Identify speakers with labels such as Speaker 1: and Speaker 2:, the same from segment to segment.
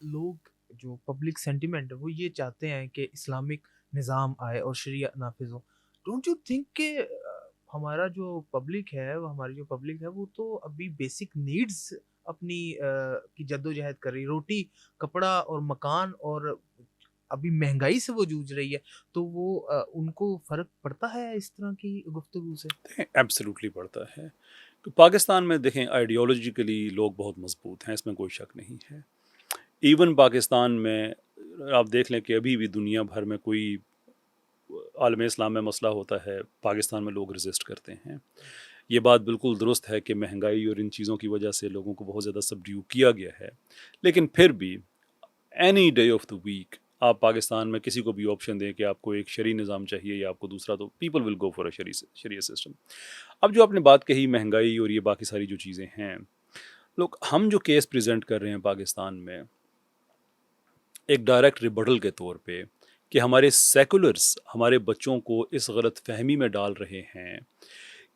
Speaker 1: لوگ جو public sentiment ہے وہ یہ چاہتے ہیں کہ اسلامک نظام آئے اور شریعت نافذ ہو. ڈونٹ یو تھنک کہ ہمارا جو پبلک ہے ہماری جو پبلک ہے وہ تو ابھی بیسک نیڈز اپنی کی جد و جہد کر رہی, روٹی کپڑا اور مکان, اور ابھی مہنگائی سے وہ جوجھ رہی ہے, تو وہ ان کو فرق پڑتا ہے اس طرح کی گفتگو سے؟
Speaker 2: ایبسلیوٹلی پڑتا ہے. تو پاکستان میں دیکھیں آئیڈیالوجیکلی لوگ بہت مضبوط ہیں, اس میں کوئی شک نہیں ہے. ایون پاکستان میں آپ دیکھ لیں کہ ابھی بھی دنیا بھر میں کوئی عالم اسلام میں مسئلہ ہوتا ہے, پاکستان میں لوگ ریزسٹ کرتے ہیں. یہ بات بالکل درست ہے کہ مہنگائی اور ان چیزوں کی وجہ سے لوگوں کو بہت زیادہ سبڈیو کیا گیا ہے, لیکن پھر بھی any day of the week آپ پاکستان میں کسی کو بھی آپشن دیں کہ آپ کو ایک شرعی نظام چاہیے یا آپ کو دوسرا, تو people will go for a sharia system. اب جو آپ نے بات کہی مہنگائی اور یہ باقی ساری جو چیزیں ہیں, لوگ ہم جو کیس پریزنٹ کر رہے ہیں پاکستان میں ایک ڈائریکٹ ریبٹل کے طور پہ کہ ہمارے سیکولرز ہمارے بچوں کو اس غلط فہمی میں ڈال رہے ہیں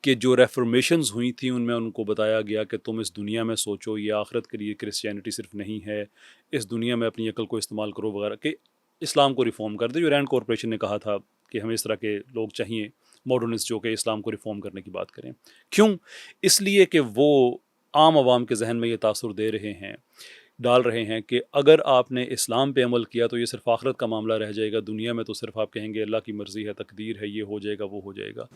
Speaker 2: کہ جو ریفارمیشنز ہوئی تھیں ان میں ان کو بتایا گیا کہ تم اس دنیا میں سوچو, یہ آخرت کے لیے کرسچینٹی صرف نہیں ہے, اس دنیا میں اپنی عقل کو استعمال کرو وغیرہ, کہ اسلام کو ریفارم کر دے. جو رینڈ کارپوریشن نے کہا تھا کہ ہمیں اس طرح کے لوگ چاہیے ماڈرنسٹ جو کہ اسلام کو ریفارم کرنے کی بات کریں. کیوں؟ اس لیے کہ وہ عام عوام کے ذہن میں یہ تاثر دے رہے ہیں, ڈال رہے ہیں کہ اگر آپ نے اسلام پہ عمل کیا تو یہ صرف آخرت کا معاملہ رہ جائے گا, دنیا میں تو صرف آپ کہیں گے اللہ کی مرضی ہے, تقدیر ہے, یہ ہو جائے گا, وہ ہو جائے گا.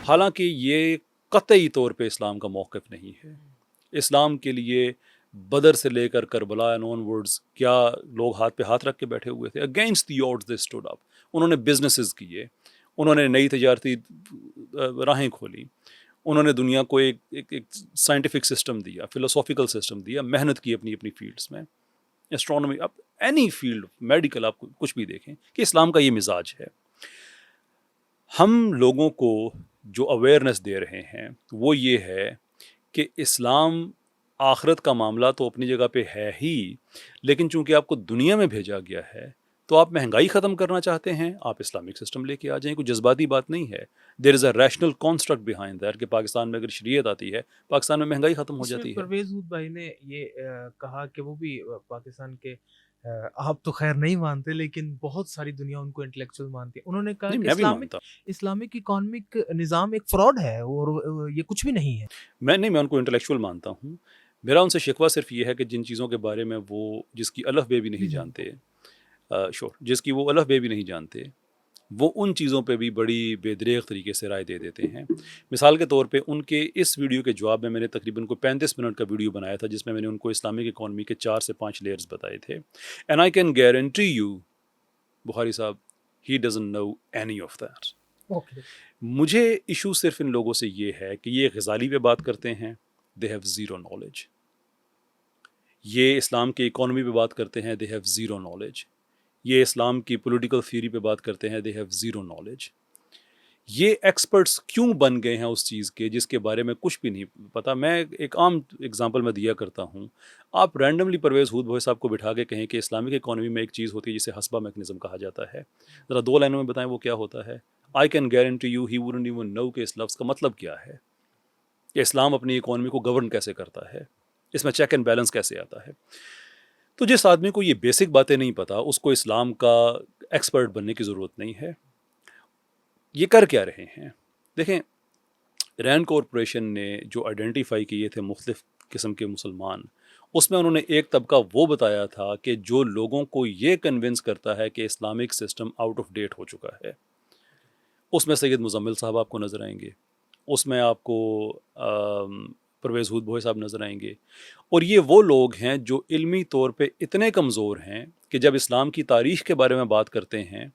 Speaker 2: حالانکہ یہ قطعی طور پہ اسلام کا موقف نہیں ہے. اسلام کے لیے بدر سے لے کر کربلا اینڈ آن ورڈز کیا لوگ ہاتھ پہ ہاتھ رکھ کے بیٹھے ہوئے تھے, against the odds they stood up. انہوں نے بزنسز کیے, انہوں نے نئی تجارتی راہیں کھولی, انہوں نے دنیا کو ایک سائنٹیفک سسٹم دیا, فلسافیکل سسٹم دیا, محنت کی اپنی اپنی فیلڈس میں, اسٹرانومی, اب اینی فیلڈ, میڈیکل, آپ کچھ بھی دیکھیں کہ اسلام کا یہ مزاج ہے. ہم لوگوں کو جو اویئرنیس دے رہے ہیں وہ یہ ہے کہ اسلام آخرت کا معاملہ تو اپنی جگہ پہ ہے ہی, لیکن چونکہ آپ کو دنیا میں بھیجا گیا ہے تو آپ مہنگائی ختم کرنا چاہتے ہیں, آپ اسلامک سسٹم لے کے آ جائیں. کوئی جذباتی بات نہیں ہے. There is a rational construct behind that کہ پاکستان میں اگر شریعت آتی ہے پاکستان میں مہنگائی ختم ہو
Speaker 1: اس میں
Speaker 2: جاتی ہے.
Speaker 1: پرویز ہود بھائی نے یہ کہا کہ وہ بھی پاکستان کے, آپ تو خیر نہیں مانتے لیکن بہت ساری دنیا ان کو انٹلیکچوئل مانتی ہے, انہوں نے کہا
Speaker 2: نہیں,
Speaker 1: کہ
Speaker 2: میں بھی مانتا
Speaker 1: اسلامک اکانومک نظام ایک فراڈ ہے اور یہ کچھ بھی نہیں ہے.
Speaker 2: میں ان کو انٹلیکچوئل مانتا ہوں. میرا ان سے شکوہ صرف یہ ہے کہ جن چیزوں کے بارے میں وہ جس کی الف بے بھی نہیں جانتے, جس کی وہ الف بے بھی نہیں جانتے, وہ ان چیزوں پہ بھی بڑی بے دریغ طریقے سے رائے دے دیتے ہیں. مثال کے طور پہ ان کے اس ویڈیو کے جواب میں نے تقریباً کوئی 35 منٹ کا ویڈیو بنایا تھا جس میں نے ان کو اسلامک اکانومی کے 4 سے 5 لیئرز بتائے تھے. And I can guarantee you Bukhari sahib, he doesn't know any of that. مجھے ایشو صرف ان لوگوں سے یہ ہے کہ یہ غزالی پہ بات کرتے ہیں, دے ہیو زیرو نالج. یہ اسلام کی اکانومی پہ بات کرتے ہیں, دے ہیو زیرو نالج. یہ اسلام کی پولیٹیکل تھیوری پہ بات کرتے ہیں, دے ہیو زیرو نالج. یہ ایکسپرٹس کیوں بن گئے ہیں اس چیز کے جس کے بارے میں کچھ بھی نہیں پتا. میں ایک عام اگزامپل میں دیا کرتا ہوں, آپ رینڈملی پرویز ہود بھائی صاحب کو بٹھا کے کہیں کہ اسلامک اکانومی میں ایک چیز ہوتی ہے جسے حسبہ میکنزم کہا جاتا ہے, ذرا 2 لائنوں میں بتائیں وہ کیا ہوتا ہے. I can guarantee you he wouldn't even know کہ اس لفظ کا مطلب کیا ہے, کہ اسلام اپنی اکانومی کو گورن کیسے کرتا ہے, اس میں چیک اینڈ بیلنس کیسے آتا ہے. تو جس آدمی کو یہ بیسک باتیں نہیں پتا اس کو اسلام کا ایکسپرٹ بننے کی ضرورت نہیں ہے. یہ کر کیا رہے ہیں دیکھیں, رینڈ کارپوریشن نے جو آئیڈینٹیفائی کیے تھے مختلف قسم کے مسلمان, اس میں انہوں نے ایک طبقہ وہ بتایا تھا کہ جو لوگوں کو یہ کنونس کرتا ہے کہ Islamic system out of date ہو چکا ہے. اس میں سید مزمل صاحب آپ کو نظر آئیں گے, اس میں آپ کو پرویز ہود بھوئی صاحب نظر آئیں گے, اور یہ وہ لوگ ہیں جو علمی طور پہ اتنے کمزور ہیں کہ جب اسلام کی تاریخ کے بارے میں بات کرتے ہیں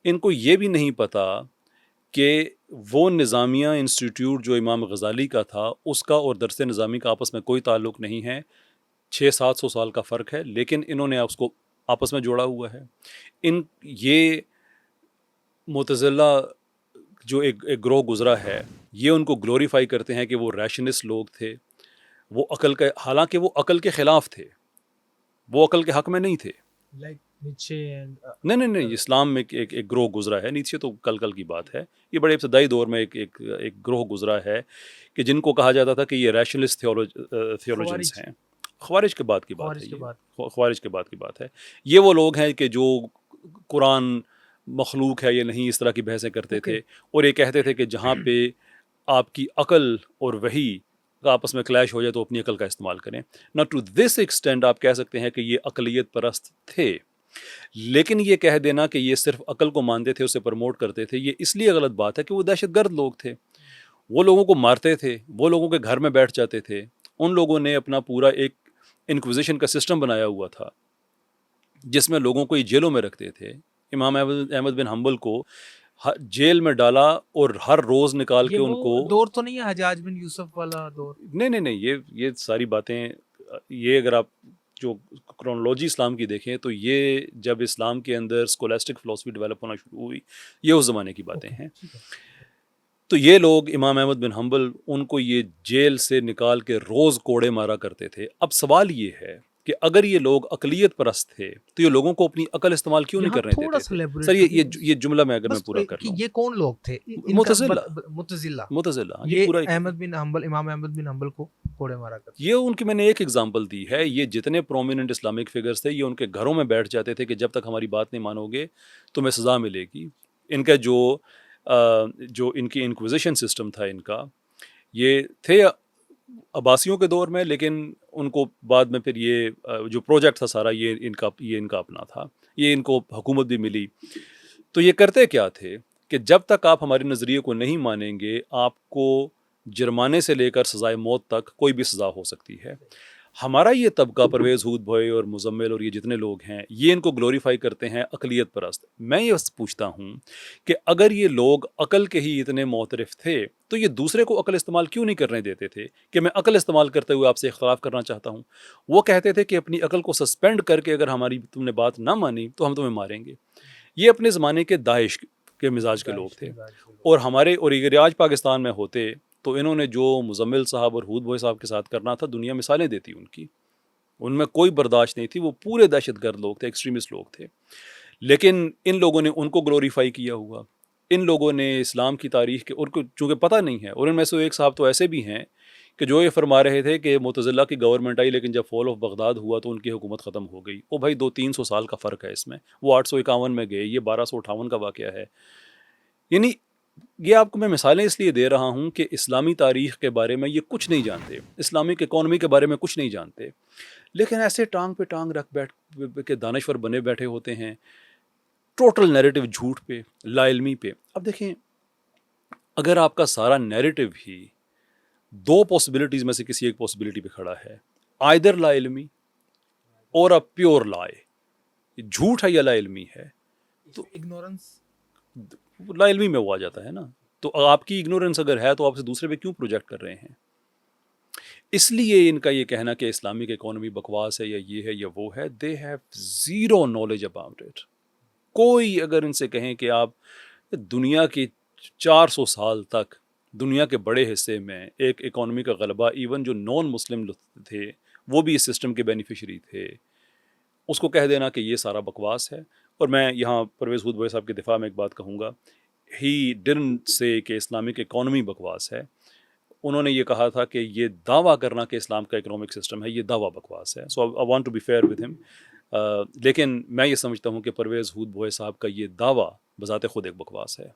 Speaker 2: ان کو یہ بھی نہیں پتا کہ وہ نظامیہ انسٹیٹیوٹ جو امام غزالی کا تھا اس کا اور درس نظامی کا آپس میں کوئی تعلق نہیں ہے, 600-700 سال کا فرق ہے, لیکن انہوں نے اس کو آپس میں جوڑا ہوا ہے. یہ معتزلہ جو ایک گروہ گزرا ہے, یہ ان کو گلوریفائی کرتے ہیں کہ وہ ریشنسٹ لوگ تھے, وہ عقل کے, حالانکہ وہ عقل کے خلاف تھے, وہ عقل کے حق میں نہیں تھے. نہیں, اسلام میں ایک گروہ گزرا ہے, نیچے تو کل کی بات ہے, یہ بڑے ابتدائی دور میں ایک گروہ گزرا ہے کہ جن کو کہا جاتا تھا کہ یہ ریشنلسٹ تھیولوجنس ہیں. خوارج کے بعد کی بات ہے،
Speaker 1: خوارج کے بعد
Speaker 2: خوارج کے بعد کی بات ہے. یہ وہ لوگ ہیں کہ جو قرآن مخلوق ہے یا نہیں اس طرح کی بحثیں کرتے تھے، اور یہ کہتے تھے کہ جہاں پہ آپ کی عقل اور وحی کا آپس میں کلیش ہو جائے تو اپنی عقل کا استعمال کریں. نا ٹو دس ایکسٹینٹ آپ کہہ سکتے ہیں کہ یہ اقلیت پرست تھے، لیکن یہ کہہ دینا کہ یہ صرف عقل کو مانتے تھے، اسے پروموٹ کرتے تھے، یہ اس لیے غلط بات ہے کہ وہ دہشت گرد لوگ تھے. وہ لوگوں کو مارتے تھے، وہ لوگوں کے گھر میں بیٹھ جاتے تھے. ان لوگوں نے اپنا پورا ایک انکوزیشن کا سسٹم بنایا ہوا تھا جس میں لوگوں کو یہ جیلوں میں رکھتے تھے. امام احمد بن حنبل کو جیل میں ڈالا اور ہر روز نکال کے
Speaker 1: یہ
Speaker 2: ان کو.
Speaker 1: وہ دور تو نہیں ہے حجاج بن یوسف والا دور؟
Speaker 2: نہیں، یہ ساری باتیں، یہ اگر آپ جو کرونالوجی اسلام کی دیکھیں تو یہ جب اسلام کے اندر اسکولاسٹک فلسفی ڈیولپ ہونا شروع ہوئی، یہ اس زمانے کی باتیں ہیں. تو یہ لوگ امام احمد بن حنبل ان کو یہ جیل سے نکال کے روز کوڑے مارا کرتے تھے. اب سوال یہ ہے کہ اگر یہ لوگ اقلیت پرست تھے تو یہ لوگوں کو اپنی عقل استعمال کیوں نہیں کرنے دیتے تھے؟ سر یہ جملہ میں اگر میں پورا کر لوں.
Speaker 1: یہ کون لوگ تھے؟
Speaker 2: معتزلہ.
Speaker 1: یہ احمد بن حنبل، امام احمد بن حنبل کو کوڑے مارا کرتے.
Speaker 2: یہ ان کی میں نے ایک ایگزامپل دی ہے. یہ جتنے پرومیننٹ اسلامک فگرز تھے یہ ان کے گھروں میں بیٹھ جاتے تھے کہ جب تک ہماری بات نہیں مانو گے تمہیں سزا ملے گی. ان کا جو ان کی انکوزیشن سسٹم تھا، ان کا یہ تھے عباسیوں کے دور میں، لیکن ان کو بعد میں پھر یہ جو پروجیکٹ تھا سارا یہ ان کا اپنا تھا. یہ ان کو حکومت بھی ملی. تو یہ کرتے کیا تھے کہ جب تک آپ ہمارے نظریے کو نہیں مانیں گے آپ کو جرمانے سے لے کر سزائے موت تک کوئی بھی سزا ہو سکتی ہے. ہمارا یہ طبقہ پرویز ہود بھوئے اور مزمل اور یہ جتنے لوگ ہیں یہ ان کو گلوریفائی کرتے ہیں اقلیت پرست. میں یہ پوچھتا ہوں کہ اگر یہ لوگ عقل کے ہی اتنے معترف تھے تو یہ دوسرے کو عقل استعمال کیوں نہیں کرنے دیتے تھے کہ میں عقل استعمال کرتے ہوئے آپ سے اختلاف کرنا چاہتا ہوں؟ وہ کہتے تھے کہ اپنی عقل کو سسپینڈ کر کے اگر ہماری تم نے بات نہ مانی تو ہم تمہیں ماریں گے. یہ اپنے زمانے کے داعش کے مزاج کے لوگ تھے. اور اگر آج پاکستان میں ہوتے تو انہوں نے جو مزمل صاحب اور ہود بھوئے صاحب کے ساتھ کرنا تھا دنیا مثالیں دیتی ان کی. ان میں کوئی برداشت نہیں تھی. وہ پورے دہشت گرد لوگ تھے، ایکسٹریمسٹ لوگ تھے. لیکن ان لوگوں نے ان کو گلوریفائی کیا ہوا. ان لوگوں نے اسلام کی تاریخ کے اور چونکہ پتہ نہیں ہے، اور ان میں سے ایک صاحب تو ایسے بھی ہیں کہ جو یہ فرما رہے تھے کہ معتزلہ کی گورنمنٹ آئی لیکن جب فال آف بغداد ہوا تو ان کی حکومت ختم ہو گئی. او بھائی 200-300 سال کا فرق ہے اس میں. وہ 851 میں گئے، یہ 1258 کا واقعہ ہے. یعنی یہ آپ کو میں مثالیں اس لیے دے رہا ہوں کہ اسلامی تاریخ کے بارے میں یہ کچھ نہیں جانتے، اسلامک اکانومی کے بارے میں کچھ نہیں جانتے، لیکن ایسے ٹانگ پہ ٹانگ رکھ بیٹھ کے دانشور بنے بیٹھے ہوتے ہیں ٹوٹل نیریٹو جھوٹ پہ، لا علمی پہ. اب دیکھیں اگر آپ کا سارا نیریٹو ہی 2 پاسبلٹیز میں سے کسی ایک پاسبلٹی پہ کھڑا ہے، آئدر لا علمی اور ا پیور لائے، جھوٹ ہے یا لا علمی ہے،
Speaker 1: تو اگنورنس
Speaker 2: لا علمی میں وہ آ جاتا ہے نا. تو آپ کی اگنورنس اگر ہے تو آپ سے دوسرے پہ کیوں پروجیکٹ کر رہے ہیں؟ اس لیے ان کا یہ کہنا کہ اسلامک اکانومی بکواس ہے یا یہ ہے یا وہ ہے، they have zero knowledge about it. کوئی اگر ان سے کہیں کہ آپ دنیا کی 400 سال تک دنیا کے بڑے حصے میں ایک اکانومی کا غلبہ، ایون جو نان مسلم تھے وہ بھی اس سسٹم کے بینیفیشری تھے، اس کو کہہ دینا کہ یہ سارا بکواس ہے. اور میں یہاں پرویز ہود بھوئے صاحب کے دفاع میں ایک بات کہوں گا. ہی ڈنٹ سے کہ اسلامک اکانومی بکواس ہے. انہوں نے یہ کہا تھا کہ یہ دعویٰ کرنا کہ اسلام کا اکنامک سسٹم ہے یہ دعویٰ بکواس ہے. So I want to be fair with him. لیکن میں یہ سمجھتا ہوں کہ پرویز ہود بھوئے صاحب کا یہ دعویٰ بذات خود ایک بکواس ہے.